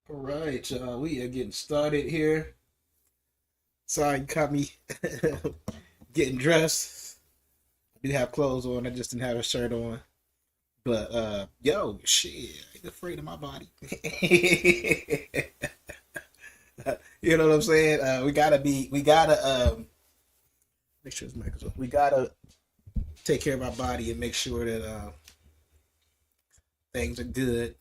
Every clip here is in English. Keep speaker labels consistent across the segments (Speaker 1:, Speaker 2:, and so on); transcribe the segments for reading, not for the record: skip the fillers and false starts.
Speaker 1: All right, we are getting started here. Sorry, you caught me getting dressed. I do have clothes on. I just didn't have a shirt on. But yo, shit, I ain't afraid of my body. You know what I'm saying? We gotta make sure this mic is on. We gotta take care of our body and make sure that things are good.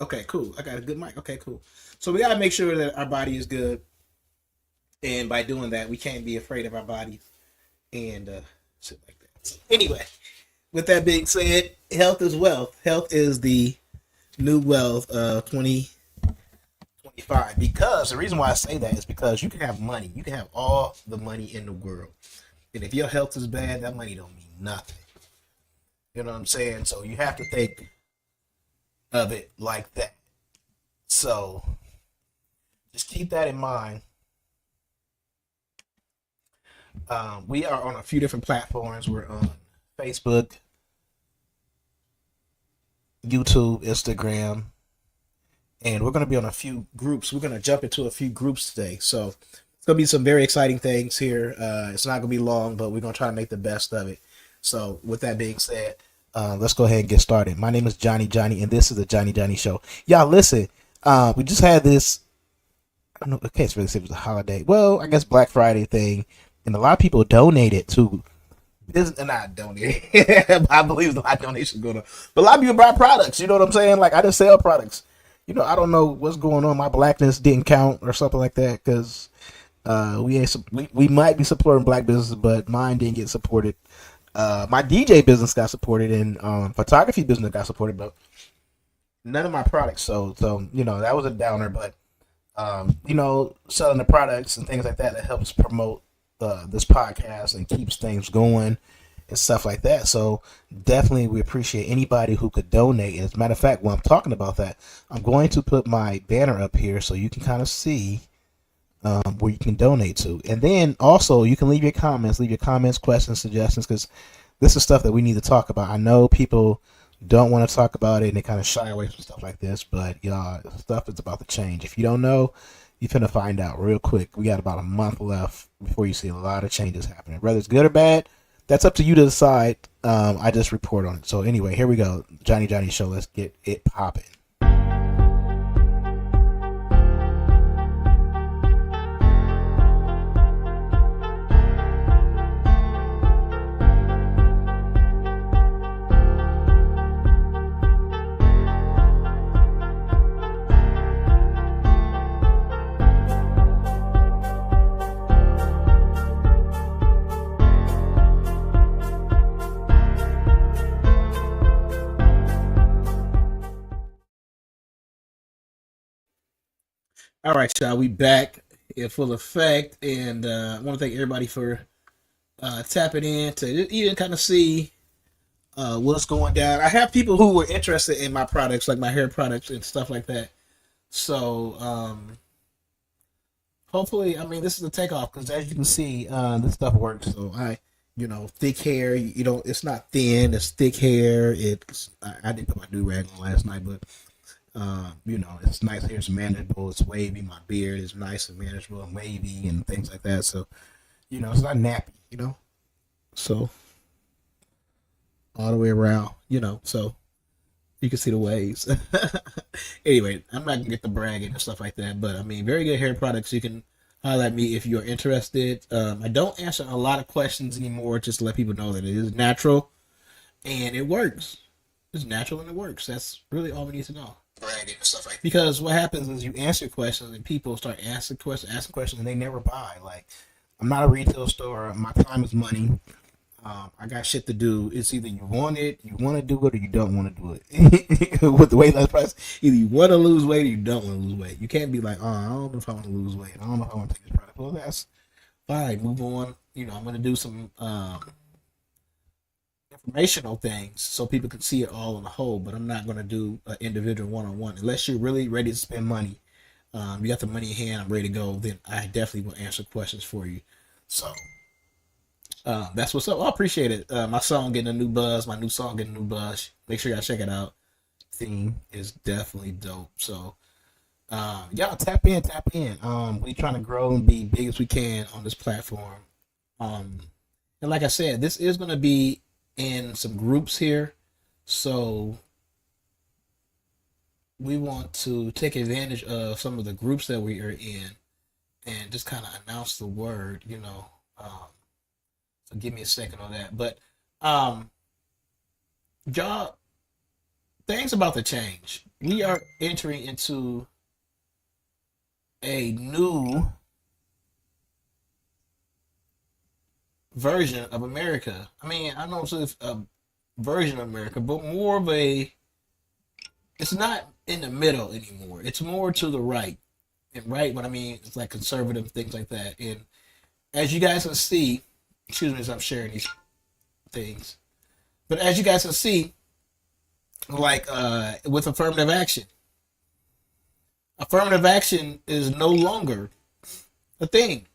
Speaker 1: Okay, cool. I got a good mic. Okay, cool. So we gotta make sure that our body is good, and by doing that, we can't be afraid of our bodies and shit like that. So anyway, with that being said, health is wealth. Health is the new wealth of 2025. Because the reason why I say that is because you can have money. You can have all the money in the world. And if your health is bad, that money don't mean nothing. You know what I'm saying? So you have to think of it like that. So just keep that in mind. We are on a few different platforms. We're on Facebook, YouTube, Instagram, and we're going to be on a few groups. We're going to jump into a few groups today. So it's going to be some very exciting things here. It's not going to be long, but we're going to try to make the best of it. So with that being said, let's go ahead and get started. My name is Johnny, and this is the Johnny Show. Y'all listen, we just had this, I don't know, I can't really say it was a holiday. Well, I guess Black Friday thing, and a lot of people donated to business, not donate. I believe a lot of donations going on, but a lot of people buy products. You know what I'm saying? Like I just sell products. You know, I don't know what's going on. My blackness didn't count or something like that because we might be supporting black businesses, but mine didn't get supported. My DJ business got supported and photography business got supported, but none of my products sold. So you know that was a downer. But you know, selling the products and things like that helps promote this podcast and keeps things going and stuff like that. So definitely we appreciate anybody who could donate. And as a matter of fact, when I'm talking about that, I'm going to put my banner up here so you can kind of see where you can donate to. And then also you can leave your comments, questions, suggestions, because this is stuff that we need to talk about. I know people don't want to talk about it and they kind of shy away from stuff like this, but y'all, stuff is about to change. If you don't know, you're finna find out real quick. We got about a month left before you see a lot of changes happening. Whether it's good or bad, that's up to you to decide. I just report on it. So anyway, here we go. Johnny Show. Let's get it popping. All right, y'all. We back in full effect, and I want to thank everybody for tapping in to even kind of see what's going down. I have people who were interested in my products, like my hair products and stuff like that. So hopefully, I mean, this is a takeoff because as you can see, this stuff works. So you know, thick hair. You know, it's not thin. It's thick hair. I didn't put my do rag on last night, but you know, it's nice hair. It's manageable. It's wavy. My beard is nice and manageable and wavy and things like that. So you know, it's not nappy. You know, so all the way around. You know, so you can see the waves. Anyway, I'm not gonna get the bragging and stuff like that, but I mean, very good hair products. You can highlight me if you're interested. I don't answer a lot of questions anymore, just to let people know that it is natural and it works. It's natural and it works. That's really all we need to know. Bragging and stuff like that. Because what happens is you answer questions and people start asking questions, and they never buy. Like, I'm not a retail store. My time is money. I got shit to do. It's either you want to do it, or you don't want to do it. With the weight loss price, either you want to lose weight or you don't want to lose weight. You can't be like, oh, I don't know if I want to lose weight. I don't know if I want to take this product. Well, that's fine. Move on. You know, I'm going to do some informational things so people can see it all in the whole, but I'm not going to do an individual one-on-one unless you're really ready to spend money. You got the money in hand, I'm ready to go, then I definitely will answer questions for you. So that's what's up. I appreciate it. My song getting a new buzz. My new song getting a new buzz. Make sure y'all check it out. Theme is definitely dope. So Y'all tap in, tap in. We trying to grow and be big as we can on this platform. Um, and like I said, this is going to be in some groups here, so we want to take advantage of some of the groups that we are in and just kind of announce the word, so give me a second on that. But um, y'all, things about to change. We are entering into a new version of America. I mean, I don't know if it's a version of America, but more of a. It's not in the middle anymore. It's more to the right. And right, what I mean, it's like conservative things like that. And as you guys can see, excuse me as I'm sharing these things, but as you guys can see, like with affirmative action is no longer a thing.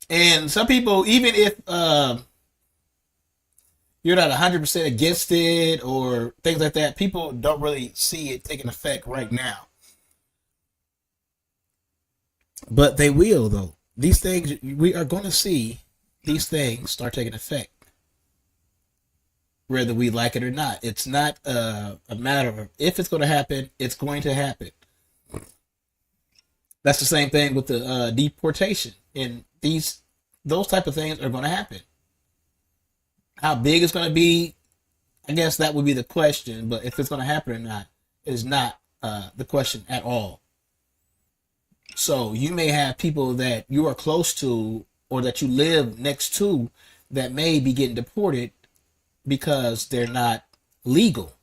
Speaker 1: And some people, even if you're not 100% against it or things like that, people don't really see it taking effect right now. But they will, though. These things, we are going to see these things start taking effect, whether we like it or not. It's not a matter of if it's going to happen, it's going to happen. That's the same thing with the deportation. And those type of things are going to happen. How big it's going to be, I guess that would be the question. But if it's going to happen or not is not the question at all. So you may have people that you are close to or that you live next to that may be getting deported because they're not legal.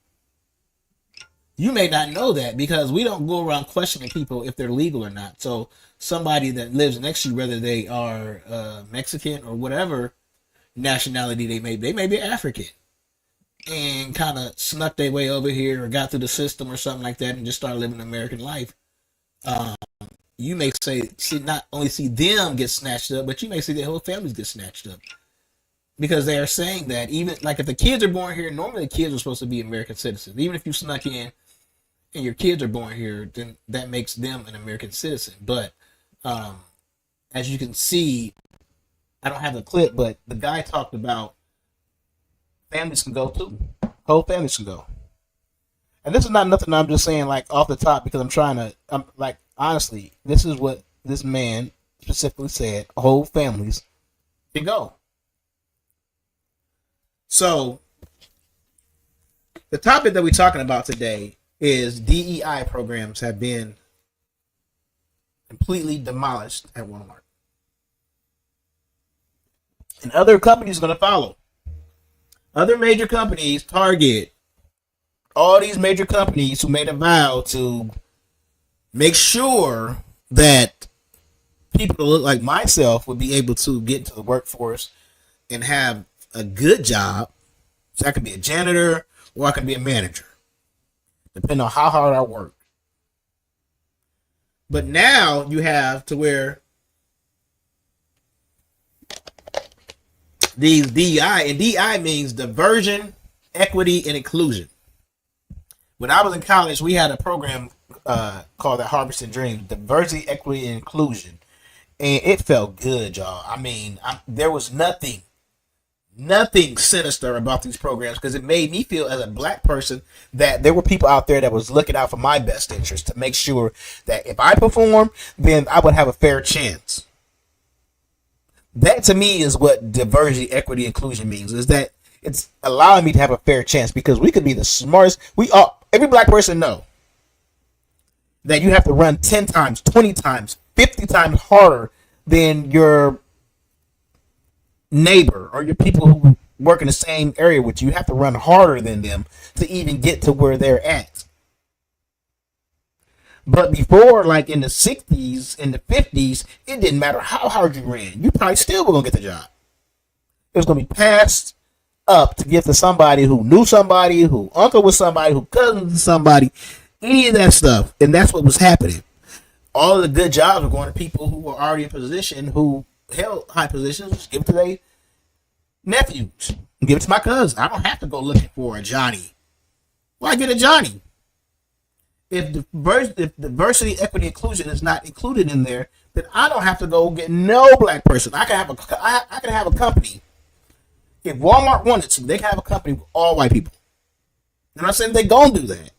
Speaker 1: You may not know that because we don't go around questioning people if they're legal or not. So somebody that lives next to you, whether they are Mexican or whatever nationality they may be African and kind of snuck their way over here or got through the system or something like that and just started living American life. Um, you may not only see them get snatched up, but you may see their whole families get snatched up because they are saying that even like if the kids are born here, normally the kids are supposed to be American citizens. Even if you snuck in and your kids are born here, then that makes them an American citizen. But um, as you can see, I don't have the clip, but the guy talked about families can go too. Whole families can go. And this is not nothing I'm just saying like off the top because I'm like, honestly, this is what this man specifically said. Whole families can go. So the topic that we're talking about today is DEI programs have been completely demolished at Walmart. And other companies are going to follow. Other major companies, Target, all these major companies who made a vow to make sure that people who look like myself would be able to get into the workforce and have a good job. So I could be a janitor or I could be a manager, depending on how hard I work. But now you have to where these DEI, and DEI means diversion, equity, and inclusion. When I was in college, we had a program called the Harvesting Dreams, Diversity, Equity, and Inclusion. And it felt good, y'all. I mean, there was nothing sinister about these programs because it made me feel as a black person that there were people out there that was looking out for my best interest to make sure that if I perform, then I would have a fair chance. That to me is what diversity, equity, inclusion means, is that it's allowing me to have a fair chance because we could be the smartest. Every black person know that you have to run 10 times, 20 times, 50 times harder than your neighbor or your people who work in the same area with you. You have to run harder than them to even get to where they're at. But before, like in the 60s, in the 50s, it didn't matter how hard you ran. You probably still were going to get the job. It was going to be passed up to give to somebody who knew somebody, who uncle was somebody, who cousin was somebody, any of that stuff. And that's what was happening. All of the good jobs were going to people who were already in position, who held high positions. Just give it to their nephews. Give it to my cousin. I don't have to go looking for a Johnny. Why get a Johnny? If diversity, equity, inclusion is not included in there, then I don't have to go get no black person. I can have a company. If Walmart wanted to, they can have a company with all white people. And I'm saying they gonna do that.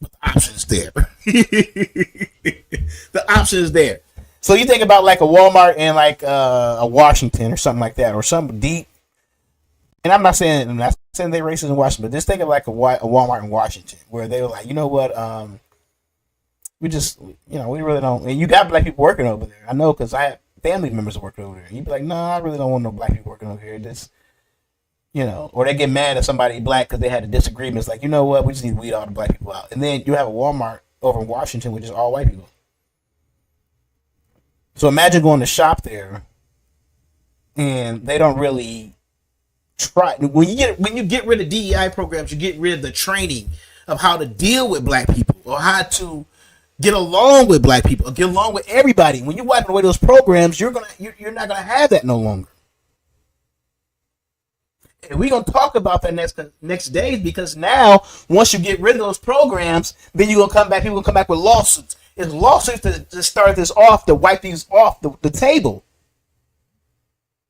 Speaker 1: But the option is there. The option is there. So you think about like a Walmart and like a Washington or something like that, or some deep. And I'm not saying they're racist in Washington, but just think of like a Walmart in Washington where they were like, you know what, we just, we really don't. And you got black people working over there. I know because I have family members working over there. You'd be like, no, I really don't want no black people working over here. This, or they get mad at somebody black because they had a disagreement. It's like, you know what, we just need to weed all the black people out. And then you have a Walmart over in Washington, which is all white people. So imagine going to shop there, and they don't really try. When you get rid of DEI programs, you get rid of the training of how to deal with black people or how to get along with black people or get along with everybody. When you're wiping away those programs, you're not gonna have that no longer. And we're gonna talk about that next days, because now once you get rid of those programs, then you're gonna come back. People gonna come back with lawsuits. It's lawsuits to start this off, to wipe these off the table,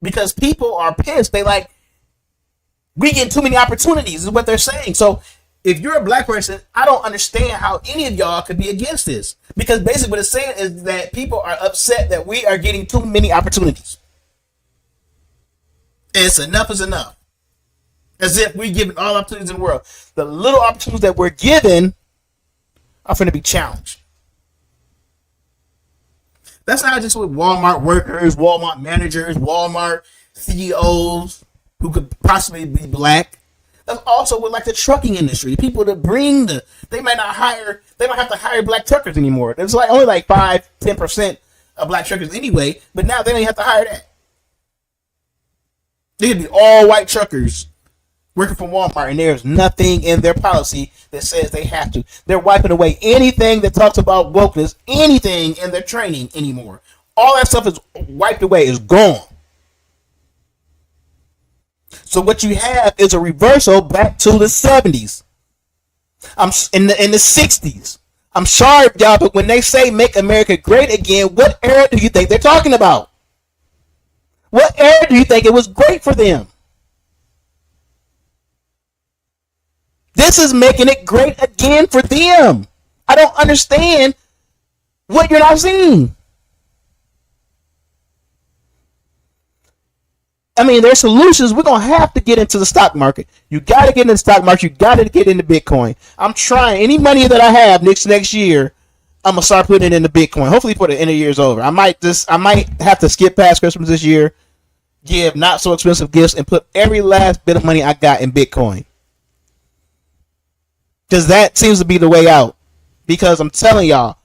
Speaker 1: because people are pissed. They like, we get too many opportunities is what they're saying. So if you're a black person, I don't understand how any of y'all could be against this, because basically what it's saying is that people are upset that we are getting too many opportunities. And it's enough is enough. As if we're giving all opportunities in the world. The little opportunities that we're given are going to be challenged. That's not just with Walmart workers, Walmart managers, Walmart CEOs who could possibly be black. That's also with like the trucking industry. The people that they don't have to hire black truckers anymore. There's like only like 5-10% of black truckers anyway, but now they don't have to hire that. They could be all white truckers working for Walmart, and there's nothing in their policy that says they have to. They're wiping away anything that talks about wokeness, anything in their training anymore. All that stuff is wiped away, is gone. So what you have is a reversal back to the 70s. In the 60s. I'm sorry, y'all, but when they say make America great again, what era do you think they're talking about? What era do you think it was great for them? This is making it great again for them. I don't understand what you're not seeing. I mean, there's solutions. We're going to have to get into the stock market. You got to get into the stock market. You got to get into Bitcoin. I'm trying. Any money that I have next year, I'm going to start putting it into Bitcoin. Hopefully before the end of the year is over. I might have to skip past Christmas this year, give not so expensive gifts, and put every last bit of money I got in Bitcoin. Because that seems to be the way out. Because I'm telling y'all,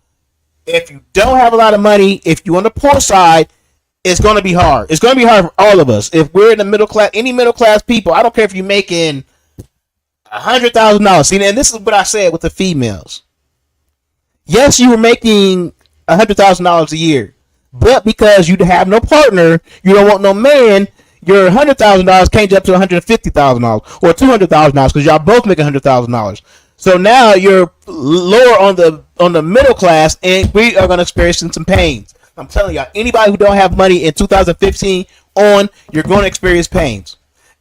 Speaker 1: if you don't have a lot of money, if you're on the poor side, it's going to be hard. It's going to be hard for all of us. If we're in the middle class, any middle class people, I don't care if you're making $100,000. See, and this is what I said with the females. Yes, you were making $100,000 a year, but because you have no partner, you don't want no man, your $100,000 came up to $150,000 or $200,000 because y'all both make $100,000. So now you're lower on the middle class, and we are going to experience some pains. I'm telling y'all, anybody who don't have money in 2015 on, you're going to experience pains.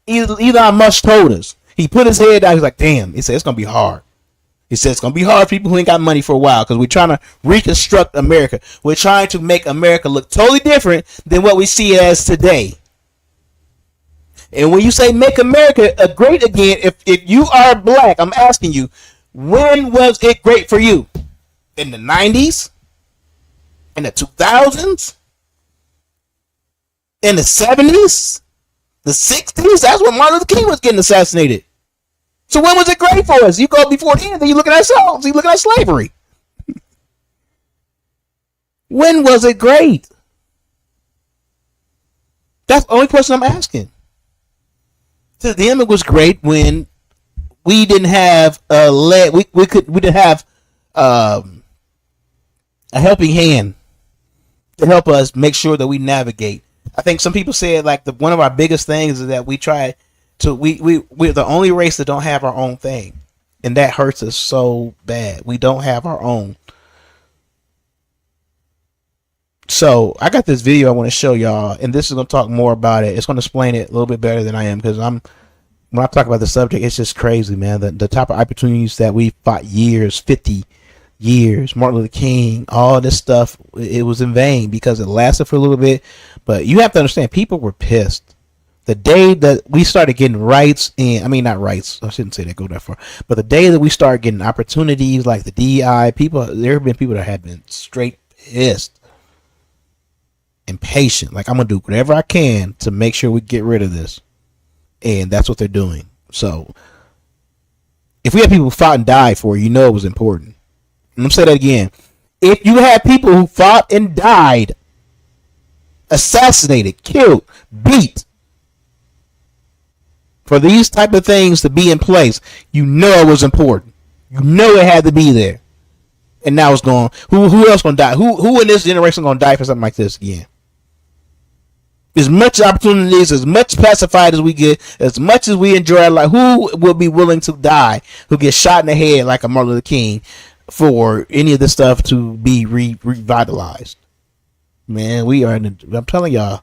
Speaker 1: Elon Musk told us. He put his head down. He's like, damn. He said, it's going to be hard. He said, it's going to be hard for people who ain't got money for a while, because we're trying to reconstruct America. We're trying to make America look totally different than what we see it as today. And when you say make America great again, if you are black, I'm asking you, when was it great for you? In the 90s? In the 2000s? In the 70s? The 60s? That's when Martin Luther King was getting assassinated. So when was it great for us? You go before then, then you look at ourselves. You look at slavery. When was it great? That's the only question I'm asking. To them, it was great when we didn't have we didn't have a helping hand to help us make sure that we navigate. I think some people said like one of our biggest things is that we're the only race that don't have our own thing. And that hurts us so bad. We don't have our own. So I got this video I want to show y'all, and this is going to talk more about it. It's going to explain it a little bit better than I am, because when I talk about the subject, it's just crazy, man. The type of opportunities that we fought years, 50 years, Martin Luther King, all this stuff, it was in vain because it lasted for a little bit. But you have to understand, people were pissed. The day that we started getting rights, and I mean, not rights, I shouldn't say that, go that far, but the day that we started getting opportunities like the DEI, there have been people that have been straight pissed, impatient. Like, I'm going to do whatever I can to make sure we get rid of this. And that's what they're doing. So, if we have people who fought and died for it, it was important. And I'm going to say that again. If you have people who fought and died, assassinated, killed, beat, for these type of things to be in place, it was important. It had to be there. And now it's gone. Who else gonna die? Who in this generation gonna die for something like this again? As much opportunities, as much pacified as we get, as much as we enjoy our life, who will be willing to die? Who gets shot in the head like a Martin Luther King for any of this stuff to be revitalized? Man, I'm telling y'all.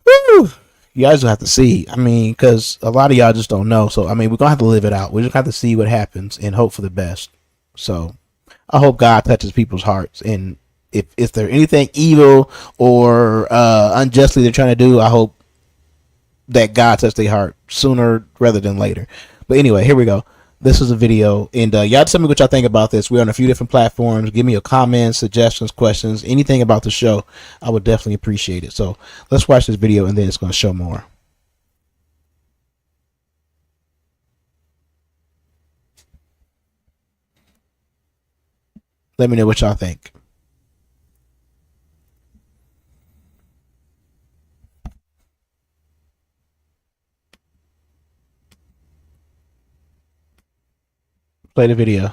Speaker 1: Woo, you guys will have to see. I mean, because a lot of y'all just don't know. So, I mean, we're going to have to live it out. We just have to see what happens and hope for the best. So, I hope God touches people's hearts. And if there's anything evil or unjustly they're trying to do, I hope that God touches their heart sooner rather than later. But anyway, here we go. This is a video. And y'all tell me what y'all think about this. We're on a few different platforms. Give me your comments, suggestions, questions, anything about the show. I would definitely appreciate it. So let's watch this video, and then it's going to show more. Let me know what y'all think. Play the video.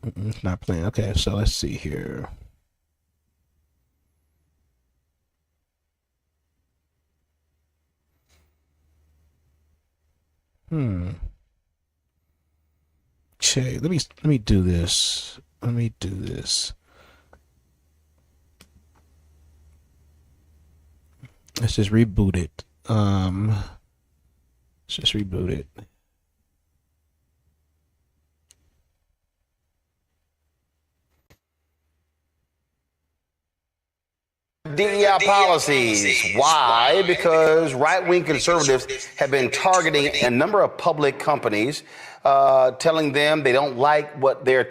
Speaker 1: It's not playing. Okay, so let's see here. Okay, let me do this. Let's just reboot it. Let's just reboot it.
Speaker 2: DEI policies. Why? Because right-wing conservatives have been targeting a number of public companies, telling them they don't like what their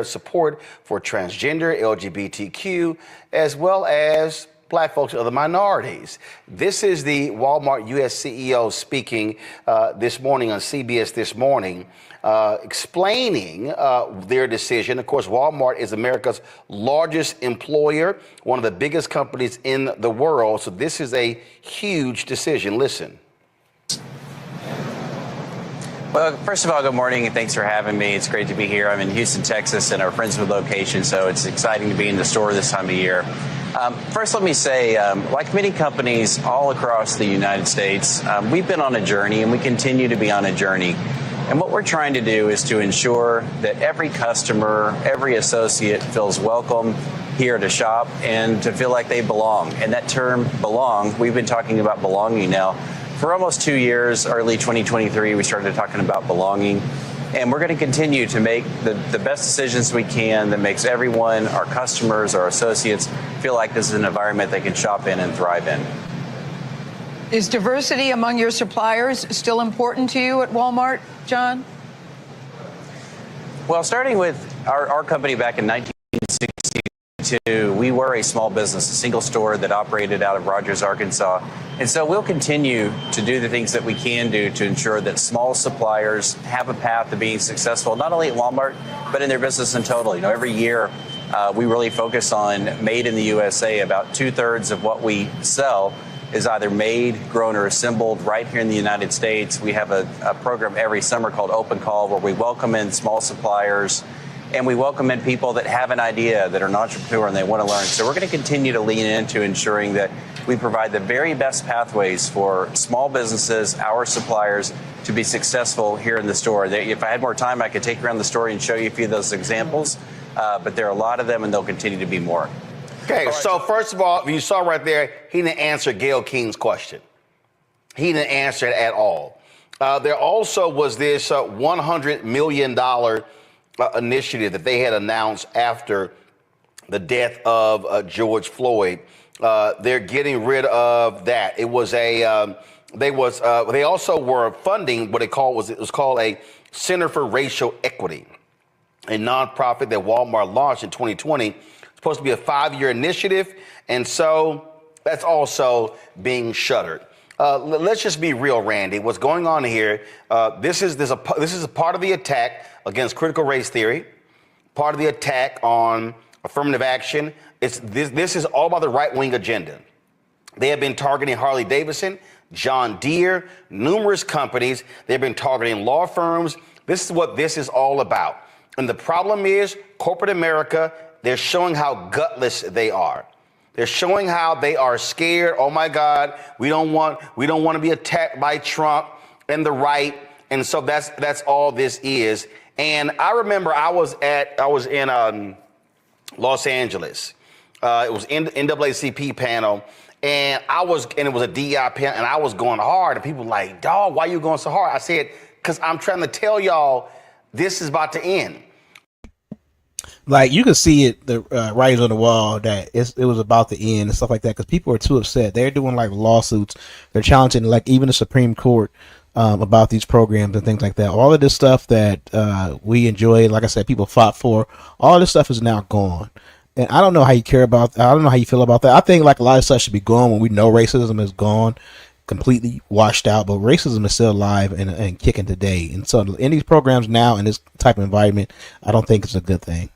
Speaker 2: support for transgender, LGBTQ, as well as Black folks and other minorities. This is the Walmart U.S. CEO speaking this morning on CBS This Morning, explaining their decision. Of course, Walmart is America's largest employer, one of the biggest companies in the world. So this is a huge decision. Listen.
Speaker 3: Well, first of all, good morning, and thanks for having me. It's great to be here. I'm in Houston, Texas, and our friends with location, so it's exciting to be in the store this time of year. First, let me say, like many companies all across the United States, we've been on a journey, and we continue to be on a journey. And what we're trying to do is to ensure that every customer, every associate feels welcome here to shop and to feel like they belong. And that term belong, we've been talking about belonging now for almost 2 years. Early 2023, we started talking about belonging. And we're going to continue to make the best decisions we can that makes everyone, our customers, our associates, feel like this is an environment they can shop in and thrive in.
Speaker 4: Is diversity among your suppliers still important to you at Walmart, John?
Speaker 3: Well, starting with our company back in 1962, we were a small business, a single store that operated out of Rogers, Arkansas. And so we'll continue to do the things that we can do to ensure that small suppliers have a path to being successful, not only at Walmart, but in their business in total. Every year we really focus on made in the USA. About 2/3 of what we sell is either made, grown, or assembled right here in the United States. We have a program every summer called Open Call, where we welcome in small suppliers and we welcome in people that have an idea, that are an entrepreneur and they want to learn. So we're going to continue to lean into ensuring that we provide the very best pathways for small businesses, our suppliers, to be successful here in the store. If I had more time, I could take you around the store and show you a few of those examples, but there are a lot of them, and there'll continue to be more.
Speaker 2: Okay, so first of all, you saw right there, he didn't answer Gayle King's question. He didn't answer it at all. There also was this $100 million initiative that they had announced after the death of George Floyd. They're getting rid of that. It was they also were funding what it was called a Center for Racial Equity, a nonprofit that Walmart launched in 2020. It's supposed to be a 5-year initiative, and so that's also being shuttered. Let's just be real, Randy. What's going on here? This is a part of the attack against critical race theory, part of the attack on affirmative action. This is all about the right-wing agenda. They have been targeting Harley Davidson, John Deere, numerous companies. They've been targeting law firms. This is what this is all about. And the problem is corporate America, they're showing how gutless they are. They're showing how they are scared. Oh my God, we don't want to be attacked by Trump and the right. And so that's all this is. And I remember I was in Los Angeles. It was NAACP panel, and it was a DEI panel, and I was going hard, and people were like, dog, why are you going so hard? I said, because I'm trying to tell y'all this is about to end.
Speaker 1: Like, you could see it, the writings on the wall, that it was about to end and stuff like that, because people are too upset. They're doing like lawsuits. They're challenging like even the Supreme Court about these programs and things like that. All of this stuff that we enjoy, like I said, people fought for, all this stuff is now gone. And I don't know how you feel about that. I think like a lot of stuff should be gone when we know racism is gone, completely washed out, but racism is still alive and kicking today. And so in these programs now, in this type of environment, I don't think it's a good thing.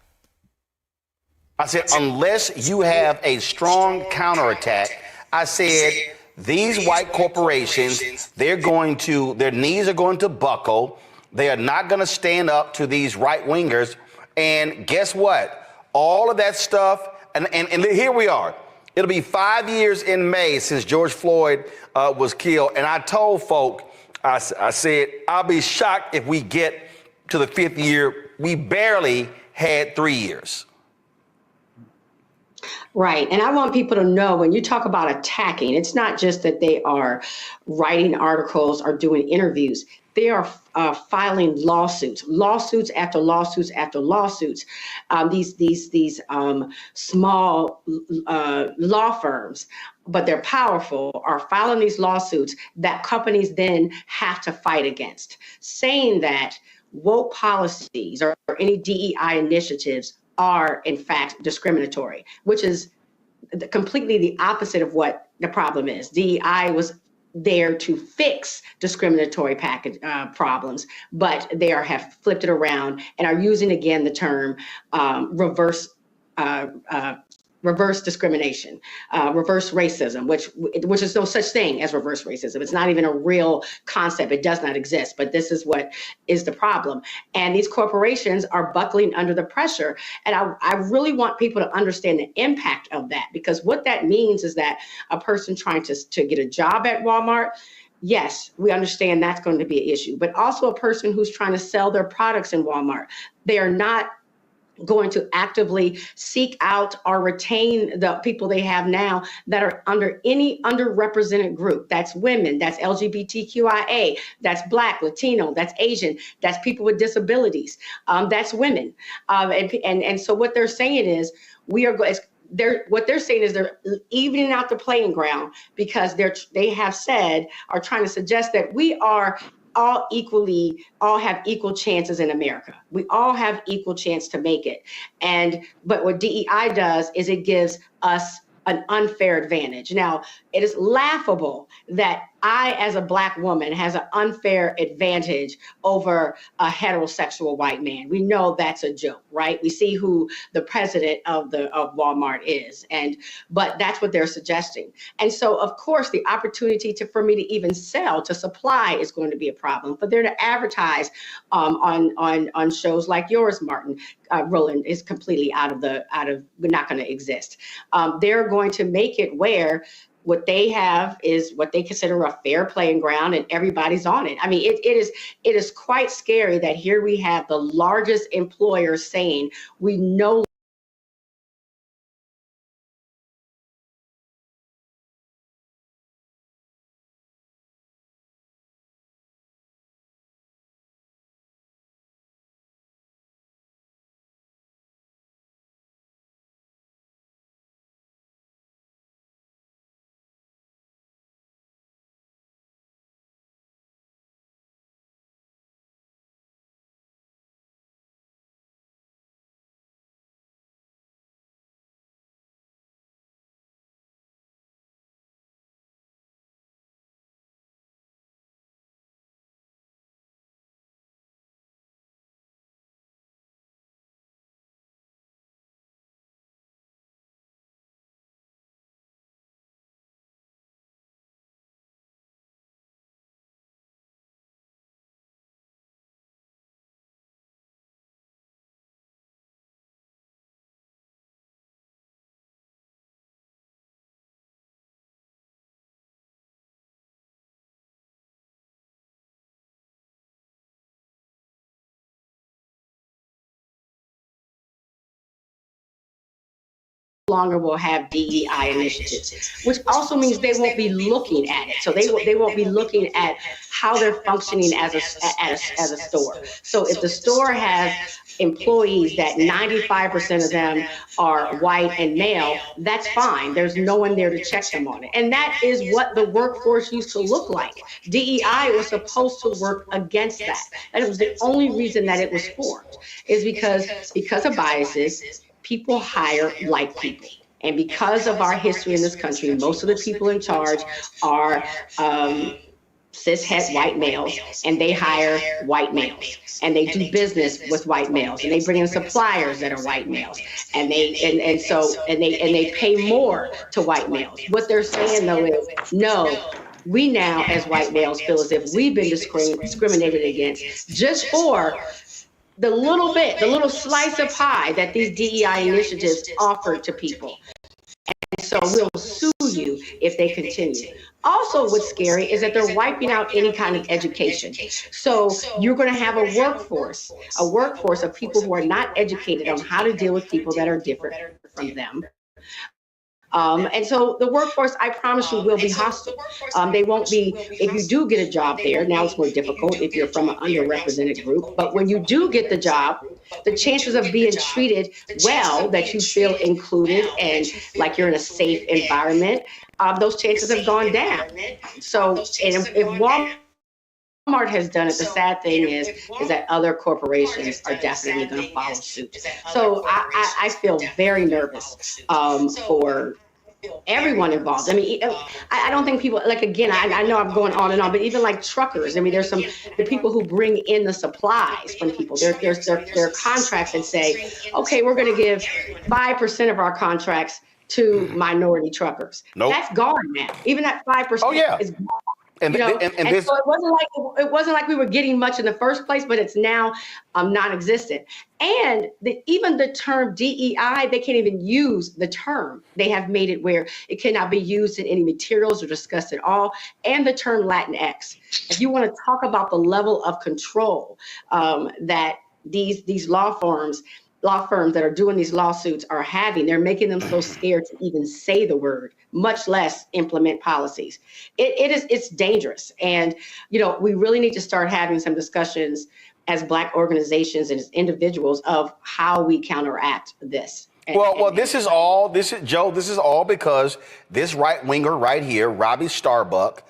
Speaker 2: I said, unless you have a strong counterattack, I said, these white corporations, their knees are going to buckle. They are not going to stand up to these right wingers. And guess what? All of that stuff, and here we are. It'll be 5 years in May since George Floyd was killed. And I told folk, I said, I'll be shocked if we get to the 5th year. We barely had 3 years.
Speaker 5: Right. And I want people to know, when you talk about attacking, it's not just that they are writing articles or doing interviews. They are filing lawsuits after lawsuits after lawsuits. These small law firms, but they're powerful, are filing these lawsuits that companies then have to fight against, saying that woke policies or any DEI initiatives are in fact discriminatory, which is completely the opposite of what the problem is. DEI was there to fix discriminatory problems, but they have flipped it around and are using again the term reverse discrimination, reverse racism, which is no such thing as reverse racism. It's not even a real concept. It does not exist, but this is what is the problem. And these corporations are buckling under the pressure. And I really want people to understand the impact of that, because what that means is that a person trying to get a job at Walmart, yes, we understand that's going to be an issue, but also a person who's trying to sell their products in Walmart. They are not going to actively seek out or retain the people they have now that are under any underrepresented group. That's women, that's LGBTQIA, that's Black, Latino, that's Asian, that's people with disabilities, that's women. And so what they're saying is what they're saying is they're evening out the playing ground, because they have said, are trying to suggest that we are all have equal chances in America. We all have equal chance to make it. But what DEI does is it gives us an unfair advantage. Now, it is laughable that I, as a Black woman, has an unfair advantage over a heterosexual white man. We know that's a joke, right? We see who the president of Walmart is, but that's what they're suggesting. And so, of course, the opportunity for me to even sell, to supply, is going to be a problem. For there to advertise on shows like yours, Martin, Roland, is completely not going to exist. They're going to make it where what they have is what they consider a fair playing ground, and everybody's on it. I mean, it is quite scary that here we have the largest employer saying we no longer will have DEI initiatives, which also means they won't be looking at it. So they won't be looking at how they're functioning as a store. So if the store has employees that 95% of them are white and male, that's fine. There's no one there to check them on it. And that is what the workforce used to look like. DEI was supposed to work against that. That was the only reason that it was formed, is because of biases, people hire like people. And because of our history in this country, most of the people in charge are cishet white males, and they hire white males, and they do business with white males, and they bring in suppliers that are white males, and they pay more to white males. What they're saying though is, no, we now as white males feel as if we've been discriminated against just for the little slice of pie that these DEI initiatives offer to people. And so we'll sue you if they continue. Also, what's scary is that they're wiping out any kind of education. So you're going to have a workforce of people who are not educated on how to deal with people that are different from them. And so the workforce, I promise you, will be hostile. They won't be, if you do get a job there, now it's more difficult if you're from an underrepresented group, but when you do get the job, the chances of being treated well, that you feel included and like you're in a safe environment, those chances have gone down. So if Walmart has done it, the sad thing is that other corporations are definitely going to follow suit. So I feel very nervous for everyone involved. I mean, I don't think people, like, again, I know I'm going on and on, but even like truckers, I mean, there's the people who bring in the supplies from people. There's their contracts that say, okay, we're going to give 5% of our contracts to minority truckers. Nope. That's gone now. Even that 5% is gone. And so it wasn't like we were getting much in the first place, but it's now non-existent. And even the term DEI, they can't even use the term. They have made it where it cannot be used in any materials or discussed at all. And the term Latinx. If you want to talk about the level of control that these law firms that are doing these lawsuits are having, they're making them so scared to even say the word, much less implement policies. It's dangerous. And, we really need to start having some discussions as Black organizations and as individuals of how we counteract this.
Speaker 2: This is all because this right-winger right here, Robbie Starbuck,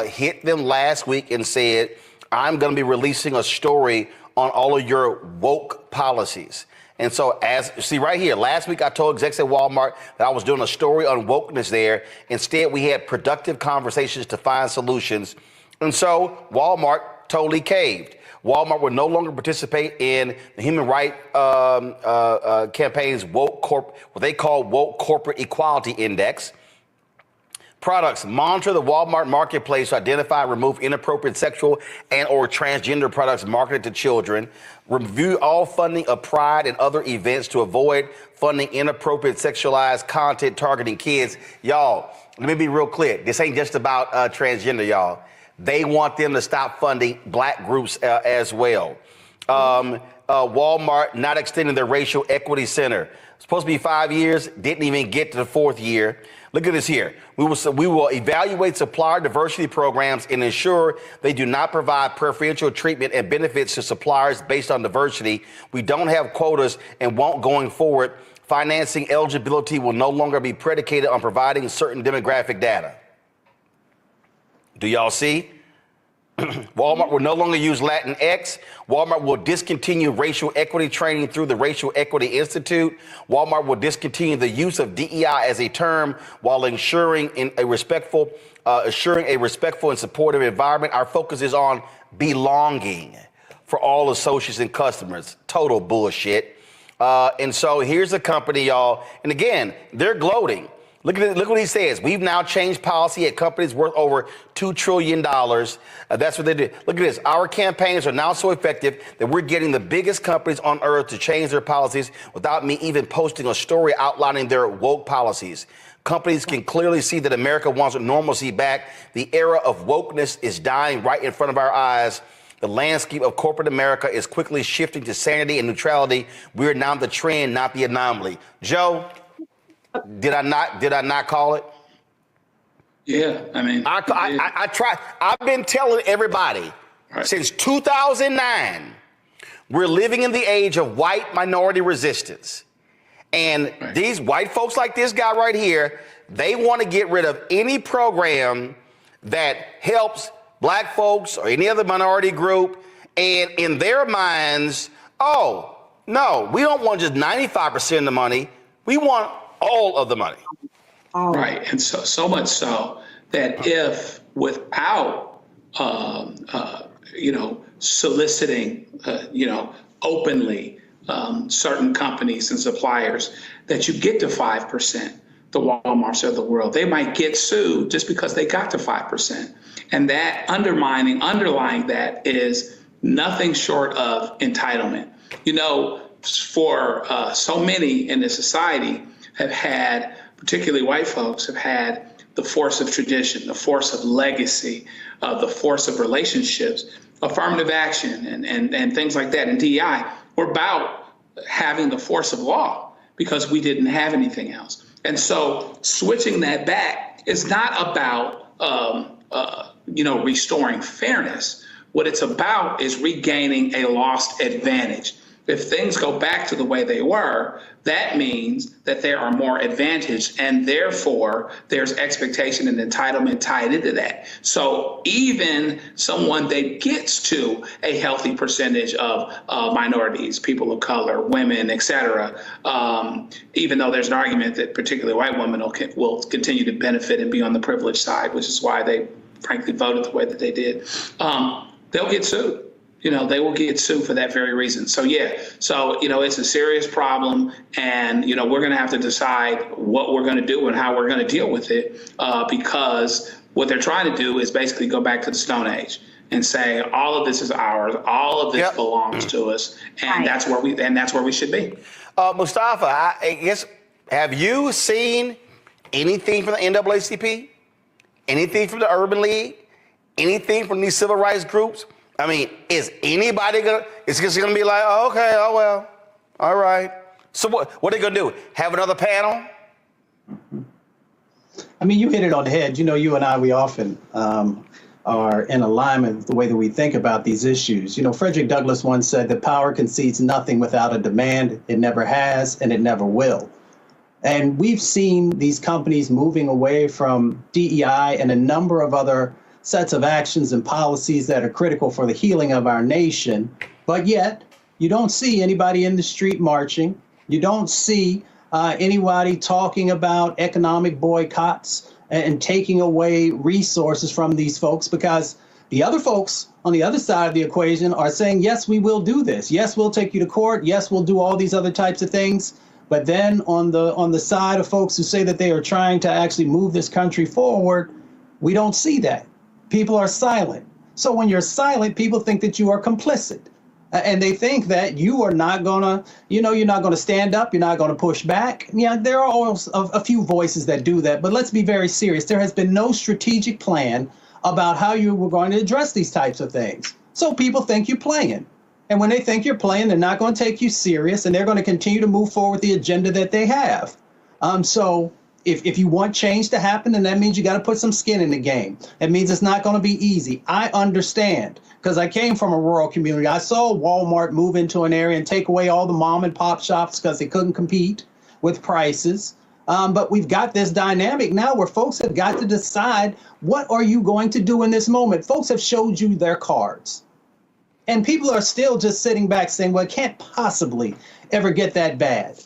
Speaker 2: hit them last week and said, I'm going to be releasing a story on all of your woke policies. And so right here, last week I told execs at Walmart that I was doing a story on wokeness there. Instead, we had productive conversations to find solutions. And so Walmart totally caved. Walmart will no longer participate in the human rights campaign's what they call woke corporate equality index. Products: monitor the Walmart marketplace to identify and remove inappropriate sexual and or transgender products marketed to children. Review all funding of Pride and other events to avoid funding inappropriate sexualized content targeting kids. Y'all, let me be real clear. This ain't just about transgender, y'all. They want them to stop funding black groups as well. Walmart not extending their racial equity center. Supposed to be 5 years, didn't even get to the 4th year. Look at this here. We will evaluate supplier diversity programs and ensure they do not provide preferential treatment and benefits to suppliers based on diversity. We don't have quotas and won't going forward. Financing eligibility will no longer be predicated on providing certain demographic data. Do y'all see? Walmart will no longer use Latinx. Walmart will discontinue racial equity training through the Racial Equity Institute. Walmart will discontinue the use of DEI as a term while assuring a respectful and supportive environment. Our focus is on belonging for all associates and customers. Total bullshit. And so here's a company, y'all. And again, they're gloating. Look what he says. We've now changed policy at companies worth over $2 trillion. That's what they did. Look at this. Our campaigns are now so effective that we're getting the biggest companies on earth to change their policies without me even posting a story outlining their woke policies. Companies can clearly see that America wants normalcy back. The era of wokeness is dying right in front of our eyes. The landscape of corporate America is quickly shifting to sanity and neutrality. We're now the trend, not the anomaly. Joe, did I not call it?
Speaker 6: Yeah, I mean,
Speaker 2: I try. I've been telling everybody since 2009, we're living in the age of white minority resistance. And these white folks like this guy right here, they want to get rid of any program that helps black folks or any other minority group. And in their minds, oh, no, we don't want just 95% of the money. We want all of the money.
Speaker 6: Right. And so much so that if without, soliciting, openly certain companies and suppliers, that you get to 5%, the Walmarts of the world, they might get sued just because they got to 5%. And that underlying that is nothing short of entitlement. For so many in this society have had, particularly white folks, have had the force of tradition, the force of legacy, the force of relationships, affirmative action, and things like that. And DEI, we're about having the force of law because we didn't have anything else. And so switching that back is not about, restoring fairness. What it's about is regaining a lost advantage. If things go back to the way they were, that means that there are more advantaged, and therefore there's expectation and entitlement tied into that. So even someone that gets to a healthy percentage of minorities, people of color, women, et cetera, even though there's an argument that particularly white women will continue to benefit and be on the privileged side, which is why they frankly voted the way that they did, they'll get sued. They will get sued for that very reason. So, it's a serious problem. And, we're going to have to decide what we're going to do and how we're going to deal with it, because what they're trying to do is basically go back to the Stone Age and say all of this is ours. All of this belongs to us. And that's where we should be.
Speaker 2: Mustafa, I guess, have you seen anything from the NAACP? Anything from the Urban League? Anything from these civil rights groups? I mean, is anybody it's just gonna be like, oh, okay, oh well, all right. So what are they gonna do? Have another panel?
Speaker 7: I mean, you hit it on the head. You and I, we often are in alignment with the way that we think about these issues. Frederick Douglass once said that power concedes nothing without a demand. It never has, and it never will. And we've seen these companies moving away from DEI and a number of other sets of actions and policies that are critical for the healing of our nation. But yet, you don't see anybody in the street marching. You don't see anybody talking about economic boycotts and taking away resources from these folks, because the other folks on the other side of the equation are saying, yes, we will do this. Yes, we'll take you to court. Yes, we'll do all these other types of things. But then on the side of folks who say that they are trying to actually move this country forward, we don't see that. People are silent. So when you're silent, people think that you are complicit. And they think that you are not going to, you're not going to stand up. You're not going to push back. Yeah, there are also a few voices that do that. But let's be very serious. There has been no strategic plan about how you were going to address these types of things. So people think you're playing. And when they think you're playing, they're not going to take you serious, and they're going to continue to move forward with the agenda that they have. So if you want change to happen, then that means you got to put some skin in the game. That means it's not going to be easy. I understand, because I came from a rural community. I saw Walmart move into an area and take away all the mom and pop shops because they couldn't compete with prices. But we've got this dynamic now where folks have got to decide, what are you going to do in this moment? Folks have showed you their cards. And people are still just sitting back saying, well, it can't possibly ever get that bad.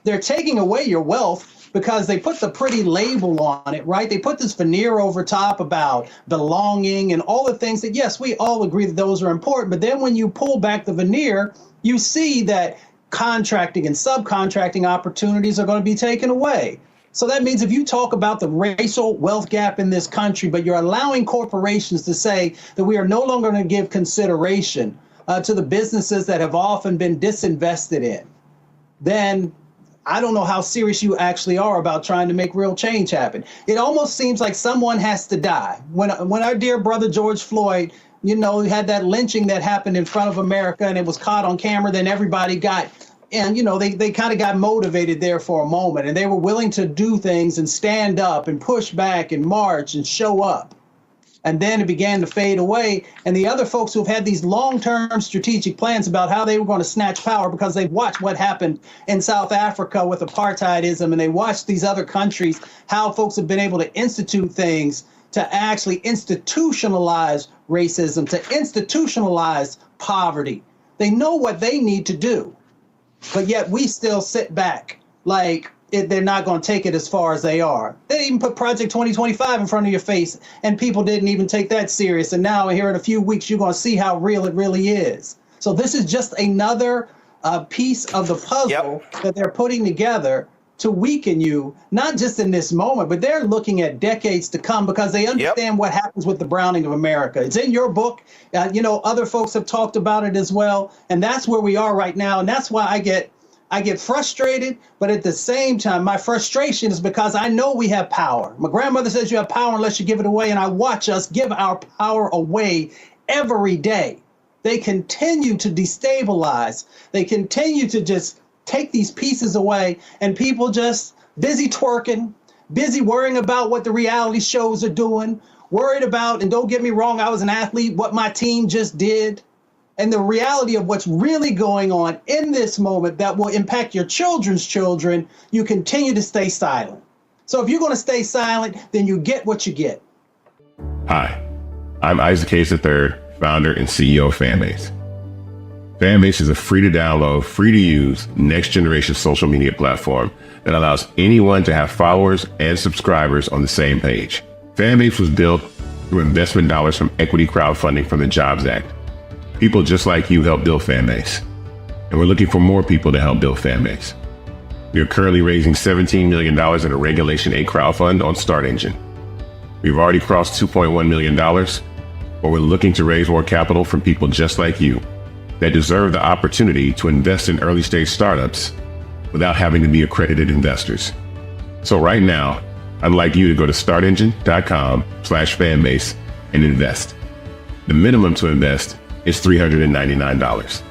Speaker 7: They're taking away your wealth because they put the pretty label on it, right? They put this veneer over top about belonging and all the things that, yes, we all agree that those are important. But then when you pull back the veneer, you see that contracting and subcontracting opportunities are going to be taken away. So that means if you talk about the racial wealth gap in this country, but you're allowing corporations to say that we are no longer going to give consideration to the businesses that have often been disinvested in, then I don't know how serious you actually are about trying to make real change happen. It almost seems like someone has to die. When our dear brother George Floyd, had that lynching that happened in front of America and it was caught on camera, then everybody got, and they kind of got motivated there for a moment, and they were willing to do things and stand up and push back and march and show up. And then it began to fade away. And the other folks who've had these long-term strategic plans about how they were going to snatch power, because they've watched what happened in South Africa with apartheidism, and they watched these other countries, how folks have been able to institute things to actually institutionalize racism, to institutionalize poverty. They know what they need to do, but yet we still sit back like they're not going to take it as far as they are. They even put Project 2025 in front of your face, and people didn't even take that serious. And now here in a few weeks, you're going to see how real it really is. So this is just another piece of the puzzle that they're putting together to weaken you, not just in this moment, but they're looking at decades to come, because they understand what happens with the browning of America. It's in your book. Other folks have talked about it as well. And that's where we are right now. And that's why I get frustrated, but at the same time, my frustration is because I know we have power. My grandmother says you have power unless you give it away, and I watch us give our power away every day. They continue to destabilize. They continue to just take these pieces away, and people just busy twerking, busy worrying about what the reality shows are doing, worried about, and don't get me wrong, I was an athlete, what my team just did. And the reality of what's really going on in this moment that will impact your children's children, you continue to stay silent. So if you're going to stay silent, then you get what you get.
Speaker 8: Hi, I'm Isaac Hayes III, founder and CEO of Fanbase. Fanbase is a free to download, free to use, next generation social media platform that allows anyone to have followers and subscribers on the same page. Fanbase was built through investment dollars from equity crowdfunding from the Jobs Act. People just like you help build Fanbase, and we're looking for more people to help build Fanbase. We are currently raising $17 million in a Regulation A crowdfund on Start Engine. We've already crossed $2.1 million, but we're looking to raise more capital from people just like you that deserve the opportunity to invest in early stage startups without having to be accredited investors. So right now, I'd like you to go to startengine.com/fanbase and invest. The minimum to invest is $399.